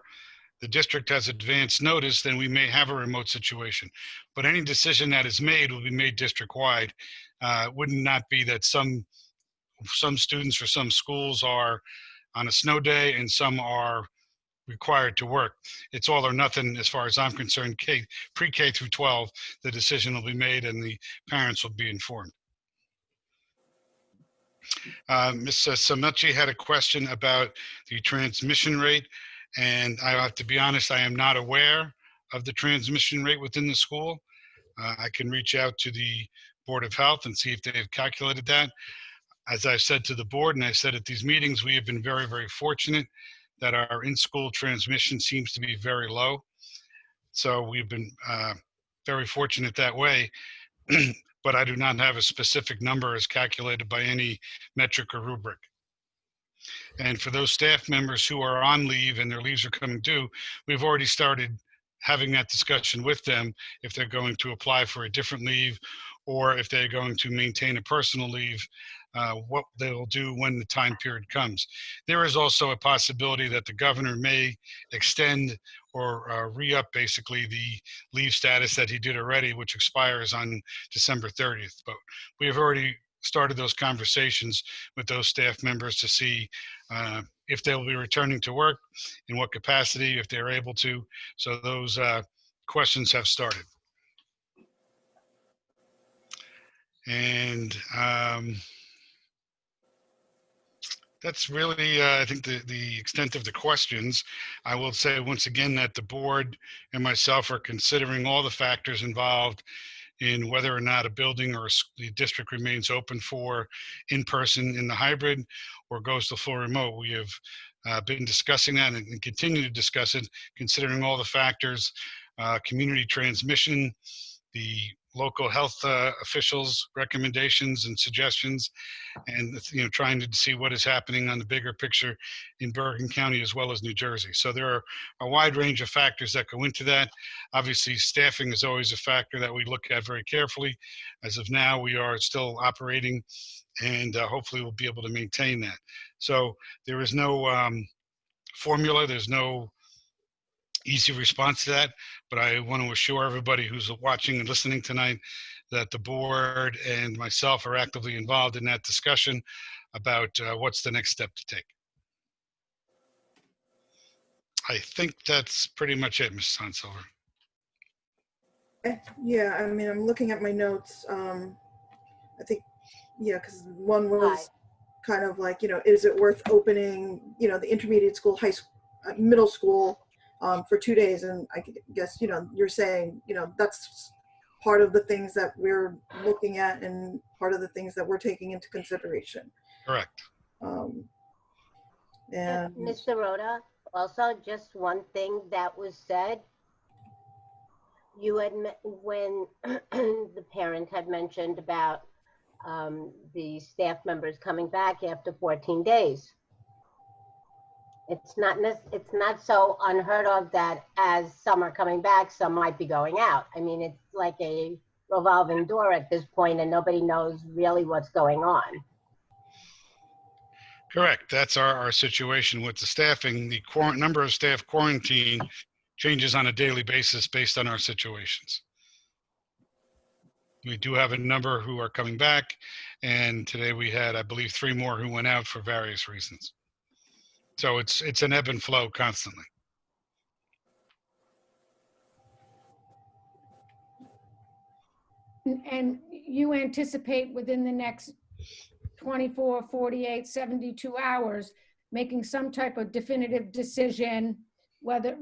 the district has advanced notice, then we may have a remote situation. But any decision that is made will be made district-wide. It would not be that some students or some schools are on a snow day and some are required to work. It's all or nothing as far as I'm concerned. Pre-K through 12, the decision will be made and the parents will be informed. Ms. Samucci had a question about the transmission rate, and I have to be honest, I am not aware of the transmission rate within the school. I can reach out to the Board of Health and see if they have calculated that. As I've said to the board and I've said at these meetings, we have been very, very fortunate that our in-school transmission seems to be very low. So we've been very fortunate that way, but I do not have a specific number as calculated by any metric or rubric. And for those staff members who are on leave and their leaves are coming due, we've already started having that discussion with them if they're going to apply for a different leave or if they're going to maintain a personal leave, what they will do when the time period comes. There is also a possibility that the governor may extend or re-up basically the leave status that he did already, which expires on December 30th. But we have already started those conversations with those staff members to see if they will be returning to work, in what capacity, if they're able to. So those questions have started. And that's really, I think, the extent of the questions. I will say once again that the board and myself are considering all the factors involved in whether or not a building or the district remains open for in-person in the hybrid or goes to full remote. We have been discussing that and continue to discuss it, considering all the factors, community transmission, the local health officials' recommendations and suggestions, and trying to see what is happening on the bigger picture in Bergen County as well as New Jersey. So there are a wide range of factors that go into that. Obviously, staffing is always a factor that we look at very carefully. As of now, we are still operating, and hopefully we'll be able to maintain that. So there is no formula. There's no easy response to that, but I want to assure everybody who's watching and listening tonight that the board and myself are actively involved in that discussion about what's the next step to take. I think that's pretty much it, Mrs. Hansilver. Yeah, I mean, I'm looking at my notes. I think, yeah, because one was kind of like, is it worth opening, the intermediate school, high school, middle school for 2 days? And I guess, you're saying, that's part of the things that we're looking at and part of the things that we're taking into consideration. Correct. And Mr. Rhoda, also just one thing that was said, you had, when the parent had mentioned about the staff members coming back after 14 days. It's not so unheard of that as some are coming back, some might be going out. I mean, it's like a revolving door at this point, and nobody knows really what's going on. Correct. That's our situation with the staffing. The number of staff quarantine changes on a daily basis based on our situations. We do have a number who are coming back, and today we had, I believe, 3 more who went out for various reasons. So it's an ebb and flow constantly. And you anticipate within the next 24, 48, 72 hours, making some type of definitive decision, whether,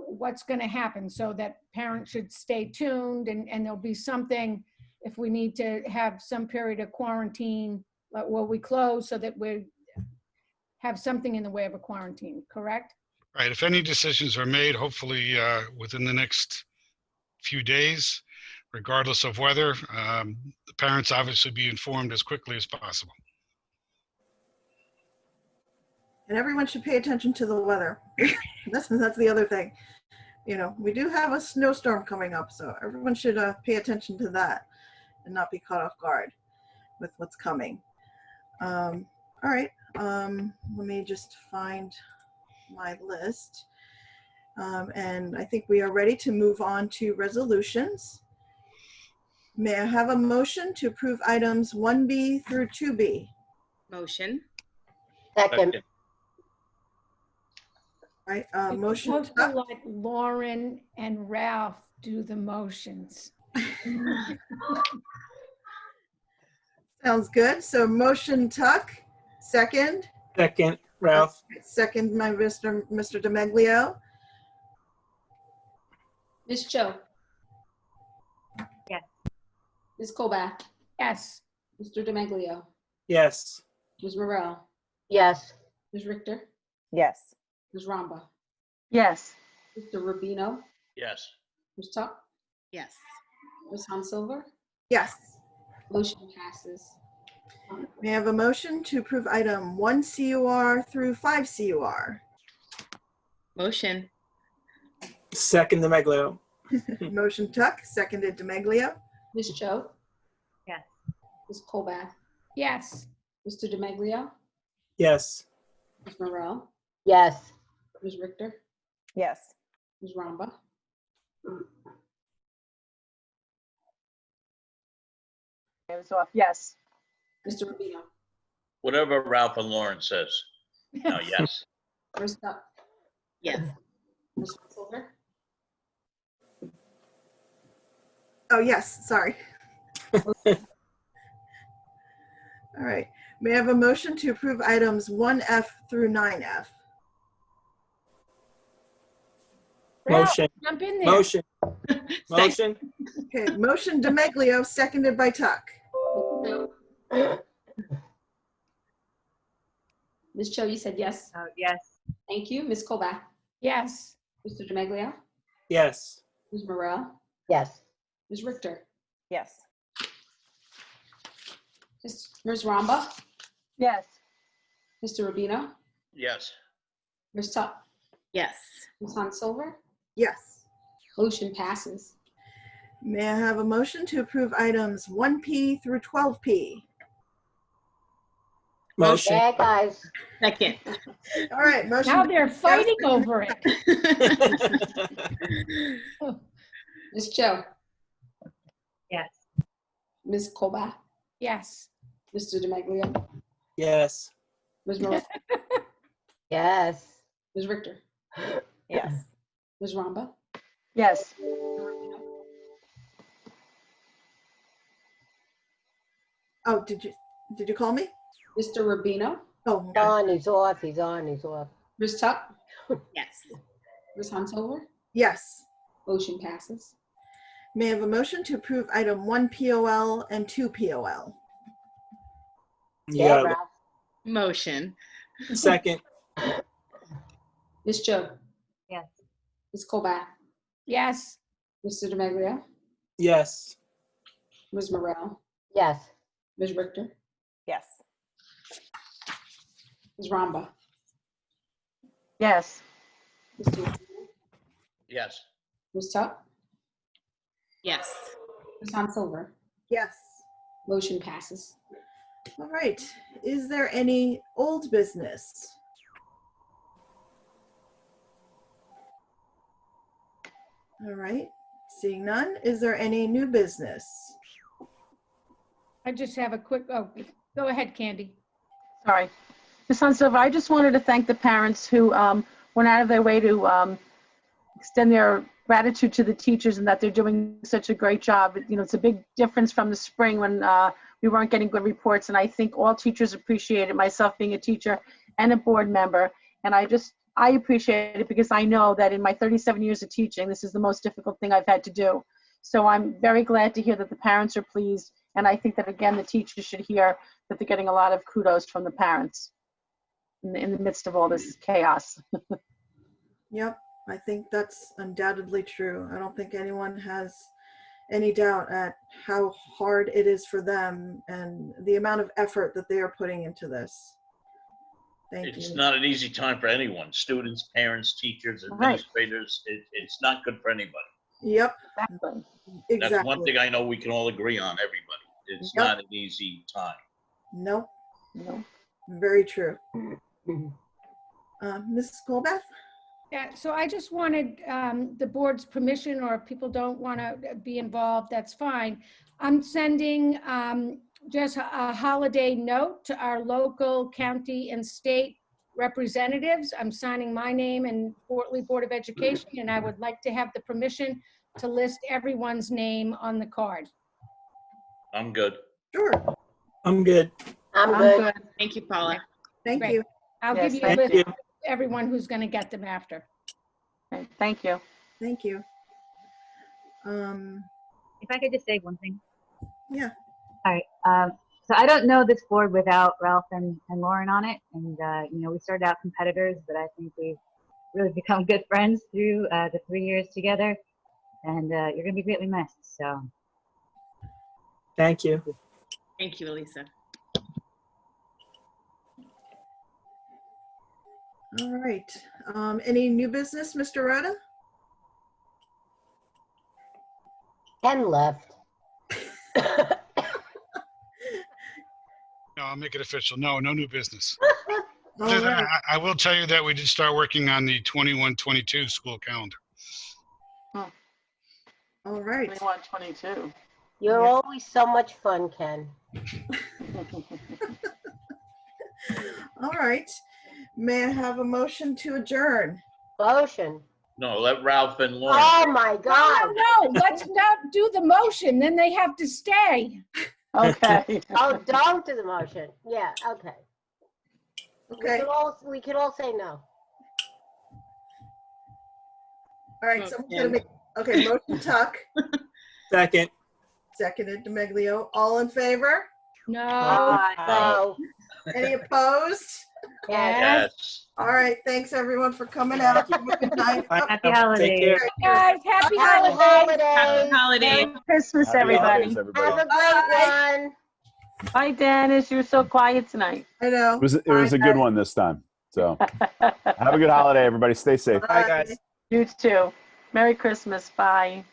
what's going to happen, so that parents should stay tuned, and there'll be something, if we need to have some period of quarantine, where we close so that we have something in the way of a quarantine, correct? Right. If any decisions are made, hopefully within the next few days, regardless of weather, the parents obviously be informed as quickly as possible. And everyone should pay attention to the weather. That's the other thing. We do have a snowstorm coming up, so everyone should pay attention to that and not be caught off guard with what's coming. All right, let me just find my list. And I think we are ready to move on to resolutions. May I have a motion to approve items 1B through 2B? Motion. Second. All right, motion. Supposed to let Lauren and Ralph do the motions. Sounds good. So motion Tuck, second. Second, Ralph. Second, my Mr. DeMeglio. Ms. Cho. Yes. Ms. Colbath. Yes. Mr. DeMeglio. Yes. Ms. Morrell. Yes. Ms. Richter. Yes. Ms. Ramba. Yes. Mr. Rubino. Yes. Ms. Tuck. Yes. Ms. Hansilver. Yes. Motion passes. May I have a motion to approve item 1 CUR through 5 CUR? Motion. Second, DeMeglio. Motion Tuck, seconded DeMeglio. Ms. Cho. Yes. Ms. Colbath. Yes. Mr. DeMeglio. Yes. Ms. Morrell. Yes. Ms. Richter. Yes. Ms. Ramba. It was off. Yes. Mr. Rubino. Whatever Ralph and Lauren says. No, yes. Ms. Tuck. Yes. Ms. Hansilver. Oh, yes, sorry. All right. May I have a motion to approve items 1F through 9F? Motion. Jump in there. Motion. Motion. Okay, motion DeMeglio, seconded by Tuck. Ms. Cho, you said yes. Yes. Thank you. Ms. Colback. Yes. Mr. DeMeglio. Yes. Ms. Morel. Yes. Ms. Richter. Yes. Ms. Ramba. Yes. Mr. Rubino. Yes. Ms. Tuck. Yes. Ms. Han Silver. Yes. Motion passes. May I have a motion to approve items 1P through 12P? Motion. Yeah, guys. Second. All right, motion. Now they're fighting over it. Ms. Cho. Yes. Ms. Colback. Yes. Mr. DeMeglio. Yes. Ms. Morel. Yes. Ms. Richter. Yes. Ms. Ramba. Yes. Oh, did you call me? Mr. Rubino. Oh, He's on, he's off, he's on, he's off. Ms. Tuck. Yes. Ms. Han Silver. yes. Motion passes. May I have a motion to approve item 1 POL and 2 POL? Yeah, Yeah. Ralph. Motion. Second. Ms. Cho. Yes. Ms. Colback. Yes. Mr. DeMeglio. Yes. Ms. Morel. Yes. Ms. Richter. Yes. Ms. Ramba. Yes. Mr. Rubino. Yes. Ms. Tuck. Yes. Ms. Han Silver. Yes. Motion passes. All right. Is there any old business? All right. Seeing none, is there any new business? I just have a quick, oh, go ahead, Candy. Sorry. Ms. Hunsilver, I just wanted to thank the parents who went out of their way to extend their gratitude to the teachers and that they're doing such a great job. You know, it's a big difference from the spring when we weren't getting good reports, and I think all teachers appreciate it, myself being a teacher and a board member. And I appreciate it because I know that in my 37 years of teaching, this is the most difficult thing I've had to do. So I'm very glad to hear that the parents are pleased. And I think that, again, the teachers should hear that they're getting a lot of kudos from the parents in the midst of all this chaos. Yep, I think that's undoubtedly true. I don't think anyone has any doubt at how hard it is for them and the amount of effort that they are putting into this. Thank It's you. not an easy time for anyone, students, parents, teachers, administrators. It's not good for anybody. Yep. Exactly. That's one thing I know we can all agree on, everybody. It's Yep. not an easy time. Nope. No. Very true. Mrs. Colbeth? Yeah, so I just wanted the board's permission, or if people don't want to be involved, that's fine. I'm sending just a holiday note to our local county and state representatives. I'm signing my name and Fort Lee Board of Education, and I would like to have the permission to list everyone's name on the card. I'm good. Sure. I'm good. I'm good. Thank you, Paula. Thank Great. you. I'll Yes, give you a thank list you. of everyone who's going to get them after. Okay, thank you. Thank you. If I could just say one thing. Yeah. All right. So I don't know this board without Ralph and Lauren on it. And, you know, we started out competitors, but I think we've really become good friends through the 3 years together. And you're going to be greatly missed. So Thank you. Thank you, Elisa. All right. Any new business, Mr. Rhoda? Ken left. No, I'll make it official. No new business. All Other than right. I will tell you that we did start working on the 21-22 school calendar. All right. 21, 22. You're always so much fun, Ken. All right. May I have a motion to adjourn? Motion. No, let Ralph and Lauren. Oh, my God. No, let's not do the motion, then they have to stay. Okay. Oh, don't do the motion. Yeah, okay. Okay. We could all say no. All right. Someone's gonna make. Okay. Motion Tuck. Second. Seconded Demiglio. All in favor? No. No. Any opposed? Yes. All right, thanks everyone for coming out. Have a good night. Happy holidays. Guys, happy Happy holidays. holidays. Holiday. Merry Christmas, Happy everybody. holidays, everybody. Have a great one. Bye, Dennis. You were so quiet tonight. I know. It was a good one this time. So have a good holiday, everybody. Stay safe. Bye, guys. You too. Merry Christmas. Bye.